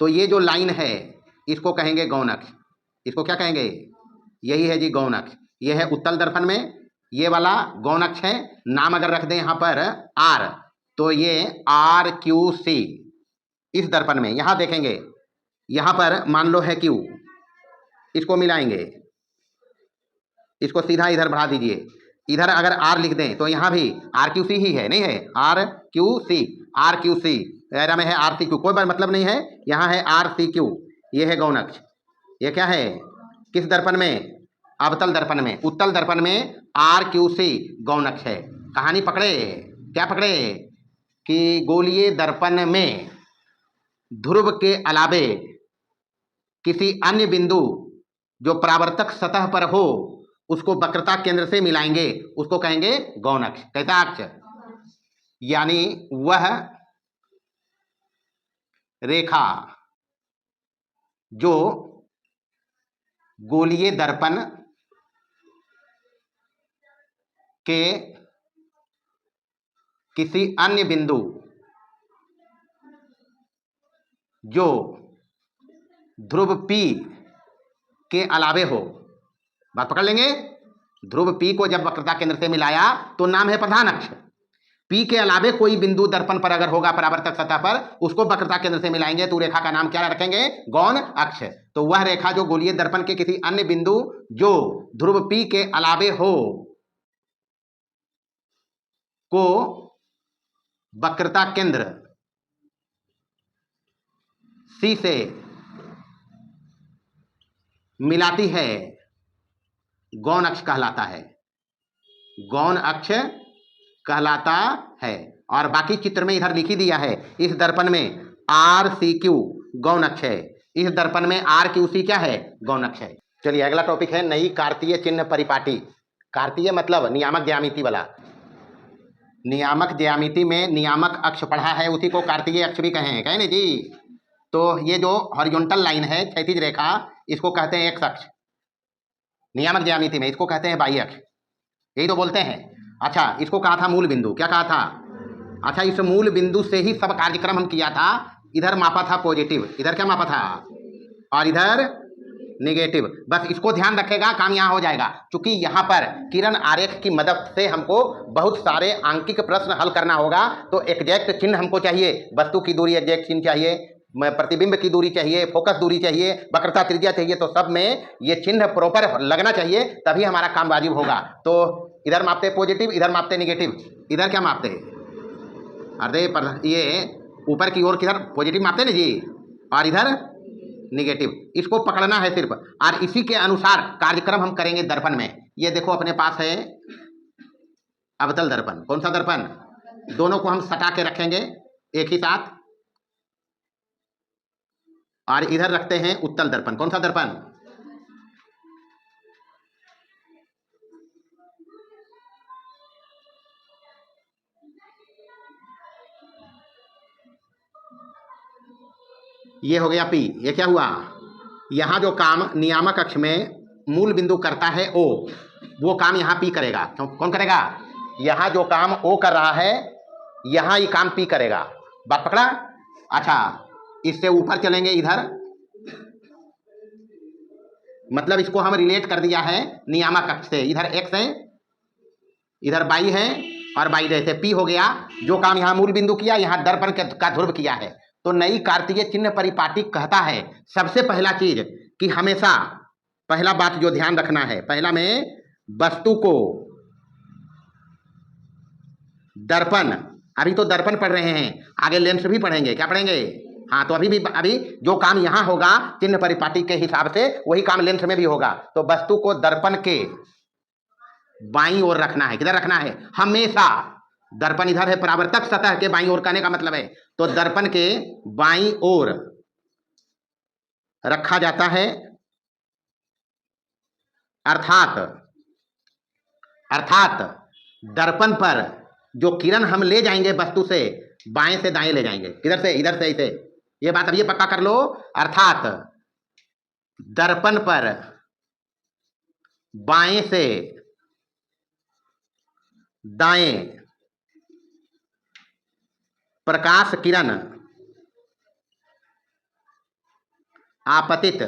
तो ये जो लाइन है इसको कहेंगे गौण अक्ष। इसको क्या कहेंगे, यही है जी गौण अक्ष। ये है उत्तल दर्पण में ये वाला गौण अक्ष है। नाम अगर रख दें यहां पर R, तो ये RQC। इस दर्पण में यहां देखेंगे, यहां पर मान लो है Q, इसको मिलाएंगे, इसको सीधा इधर बढ़ा दीजिए, इधर अगर R लिख दें तो यहां भी RQC ही है, नहीं है RQC दायरा में है RCQ, कोई मतलब नहीं है, यहां है RCQ। ये है गौण अक्ष। ये क्या है, किस दर्पण में, अवतल दर्पण में। उत्तल दर्पण में RQC गौण अक्ष है। कहानी पकड़े, क्या पकड़े, कि गोलीय दर्पण में ध्रुव के अलावे किसी अन्य बिंदु जो परावर्तक सतह पर हो उसको वक्रता केंद्र से मिलाएंगे, उसको कहेंगे गौण अक्ष। कैसा अक्ष, यानी वह रेखा जो गोलीय दर्पण के किसी अन्य बिंदु जो ध्रुव P के अलावे हो, बात पकड़ लेंगे, ध्रुव P को जब वक्रता केंद्र से मिलाया तो नाम है प्रधान अक्ष। P के अलावे कोई बिंदु दर्पण पर अगर होगा परावर्तक सतह पर, उसको वक्रता केंद्र से मिलाएंगे तो रेखा का नाम क्या रखेंगे, गौण अक्ष। तो वह रेखा जो गोलीय दर्पण के किसी अन्य बिंदु जो ध्रुव P के अलावे हो को वक्रता केंद्र C से मिलाती है, गौण अक्ष कहलाता है, गौण अक्ष कहलाता है। और बाकी चित्र में इधर लिख ही दिया है, इस दर्पण में RCQ गौण अक्ष है। इस दर्पण में आर की उसी क्या है, गौणक है। चलिए अगला टॉपिक है नई कार्तीय चिन्ह परिपाटी। कार्तीय मतलब नियामक ज्यामिति वाला। नियामक ज्यामिति में नियामक अक्ष पढ़ा है, उसी को कार्तीय अक्ष भी कहें, कहे नहीं जी। तो ये जो हॉरिजॉन्टल लाइन है, क्षैतिज रेखा, इसको कहते हैं एक्स अक्ष। नियामक ज्यामिति में इसको कहते हैं वाई अक्ष, यही तो बोलते हैं। अच्छा, इसको कहा था मूल बिंदु, क्या कहा था? अच्छा, इस मूल बिंदु से ही सब कार्यक्रम हम किया था। इधर मापा था पॉजिटिव, इधर क्या मापा था, और इधर निगेटिव। बस इसको ध्यान रखेगा, काम यहाँ हो जाएगा। क्योंकि यहाँ पर किरण आरेख की मदद से हमको बहुत सारे आंकिक प्रश्न हल करना होगा। तो एग्जैक्ट चिन्ह हमको चाहिए, वस्तु की दूरी एग्जैक्ट चिन्ह चाहिए, प्रतिबिंब की दूरी चाहिए, फोकस दूरी चाहिए, वक्रता त्रिज्या चाहिए। तो सब में ये चिन्ह प्रॉपर लगना चाहिए, तभी हमारा काम वाजिब होगा। तो इधर मापते पॉजिटिव, इधर मापते निगेटिव, इधर क्या मापते, अरे ये ऊपर की ओर किधर पॉजिटिव मापते ना जी, और इधर निगेटिव। इसको पकड़ना है सिर्फ, और इसी के अनुसार कार्यक्रम हम करेंगे दर्पण में। ये देखो अपने पास है अवतल दर्पण। कौन सा दर्पण? दोनों को हम सटा के रखेंगे एक ही साथ, और इधर रखते हैं उत्तल दर्पण। कौन सा दर्पण? ये हो गया P। ये क्या हुआ, यहां जो काम नियामक अक्ष में मूल बिंदु करता है O, वो काम यहां P करेगा। कौन करेगा? यहां जो काम O कर रहा है, यहां ये काम P करेगा। बात पकड़ा? अच्छा, इससे ऊपर चलेंगे इधर, मतलब इसको हम रिलेट कर दिया है नियामक अक्ष से। इधर x है, इधर y है, और y जैसे P हो गया। जो काम यहाँ मूल बिंदु किया, यहाँ दर्पण का ध्रुव किया है। तो नई कार्तीय चिन्ह परिपाटी कहता है सबसे पहला चीज कि हमेशा पहला बात जो ध्यान रखना है, पहला में वस्तु को दर्पण, अभी तो दर्पण पढ़ रहे हैं, आगे लेंस भी पढ़ेंगे। क्या पढ़ेंगे? हाँ, तो अभी जो काम यहाँ होगा चिन्ह परिपाटी के हिसाब से, वही काम लेंस में भी होगा। तो वस्तु को दर्पण के बाईं ओर रखना है। किधर रखना है? हमेशा। दर्पण इधर है, परावर्तक सतह के बाईं ओर कहने का मतलब है। तो दर्पण के बाईं ओर रखा जाता है, अर्थात दर्पण पर जो किरण हम ले जाएंगे वस्तु से, बाएं से दाएं ले जाएंगे। किधर से? इधर से, इसे। ये बात अब ये पक्का कर लो। अर्थात दर्पण पर बाएं से दाएं प्रकाश किरण आपतित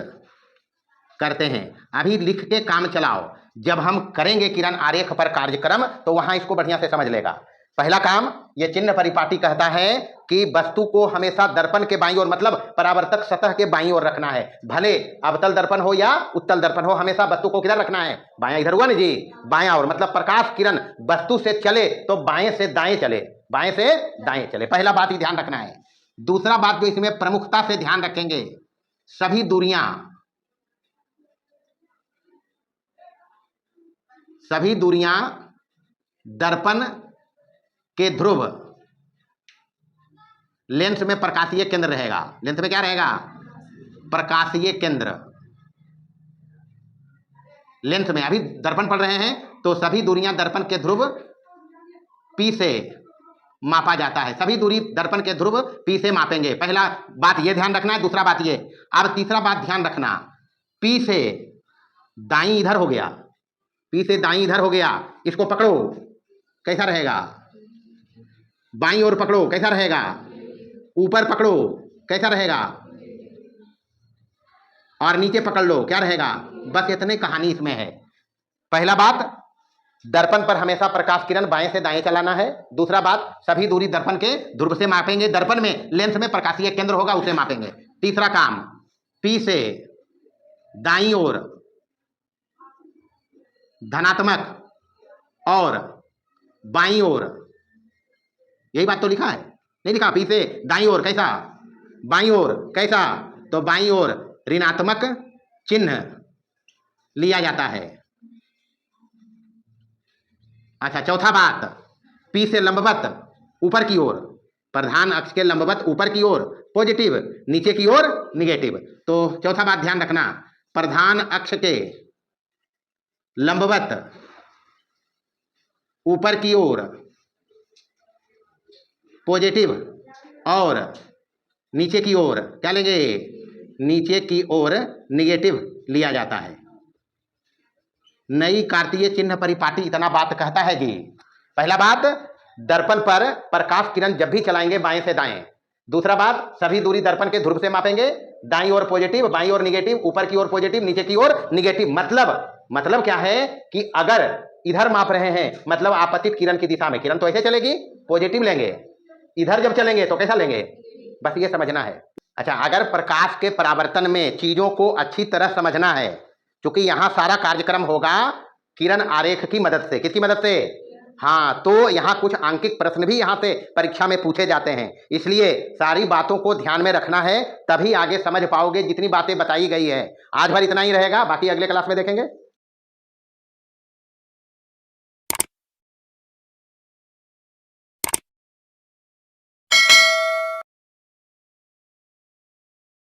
करते हैं। अभी लिख के काम चलाओ। जब हम करेंगे किरण आरेख पर कार्यक्रम, तो वहां इसको बढ़िया से समझ लेगा। पहला काम ये चिन्ह परिपाटी कहता है कि वस्तु को हमेशा दर्पण के बाईं ओर, मतलब परावर्तक सतह के बाईं ओर रखना है। भले अवतल दर्पण हो या उत्तल दर्पण हो, हमेशा वस्तु को किधर रखना है? बायां। इधर हुआ ना जी, बायां ओर। मतलब प्रकाश किरण वस्तु से चले तो बाएं से दाएं चले, बाएं से दाएं चले। पहला बात ही ध्यान रखना है। दूसरा बात जो इसमें प्रमुखता से ध्यान रखेंगे, सभी दूरियां दर्पण के ध्रुव, लेंस में प्रकाशीय केंद्र रहेगा। लेंस में क्या रहेगा? प्रकाशीय केंद्र। लेंस में अभी दर्पण पढ़ रहे हैं, तो सभी दूरियां दर्पण के ध्रुव P से मापा जाता है। सभी दूरी दर्पण के ध्रुव P से मापेंगे। पहला बात ये ध्यान रखना है। दूसरा बात ये, अब तीसरा बात ध्यान रखना, P से दाईं इधर हो गया, P से दाईं इधर हो गया। इसको पकड़ो, कैसा रहेगा? बाईं ओर पकड़ो, कैसा रहेगा? ऊपर पकड़ो, कैसा रहेगा? और नीचे पकड़ लो, क्या रहेगा? बस इतने कहानी इसमें है। पहला बात, दर्पण पर हमेशा प्रकाश किरण बाएं से दाएं चलाना है। दूसरा बात, सभी दूरी दर्पण के ध्रुव से मापेंगे। दर्पण में लेंस में प्रकाशीय केंद्र होगा, उसे मापेंगे। तीसरा काम, P से दाईं ओर धनात्मक और बाईं ओर, यही बात तो लिखा है, नहीं लिखा? P से दाईं ओर कैसा? बाईं ओर कैसा? तो बाईं ओर ऋणात्मक चिन्ह लिया जाता है। अच्छा, चौथा बात, P से लंबवत ऊपर की ओर, प्रधान अक्ष के लंबवत ऊपर की ओर पॉजिटिव, नीचे की ओर निगेटिव। तो चौथा बात ध्यान रखना, प्रधान अक्ष के लंबवत ऊपर की ओर पॉजिटिव और नीचे की ओर क्या लेंगे, नीचे की ओर निगेटिव लिया जाता है। नई कार्तीय चिन्ह परिपाटी इतना बात कहता है जी। पहला बात, दर्पण पर प्रकाश किरण जब भी चलाएंगे बाएं से दाएं। दूसरा बात, सभी दूरी दर्पण के ध्रुव से मापेंगे, दाईं ओर पॉजिटिव, बाईं ओर निगेटिव, ऊपर की ओर पॉजिटिव, नीचे की ओर निगेटिव। मतलब क्या है कि अगर इधर माप रहे हैं मतलब आपतित किरण की दिशा में, किरण तो ऐसे चलेगी, पॉजिटिव लेंगे, इधर जब चलेंगे तो कैसा लेंगे, बस ये समझना है। अच्छा, अगर प्रकाश के परावर्तन में चीजों को अच्छी तरह समझना है, क्योंकि यहां सारा कार्यक्रम होगा किरण आरेख की मदद से। किसकी मदद से? हाँ, तो यहाँ कुछ आंकिक प्रश्न भी यहाँ से परीक्षा में पूछे जाते हैं, इसलिए सारी बातों को ध्यान में रखना है, तभी आगे समझ पाओगे जितनी बातें बताई गई है। आज भर इतना ही रहेगा, बाकी अगले क्लास में देखेंगे।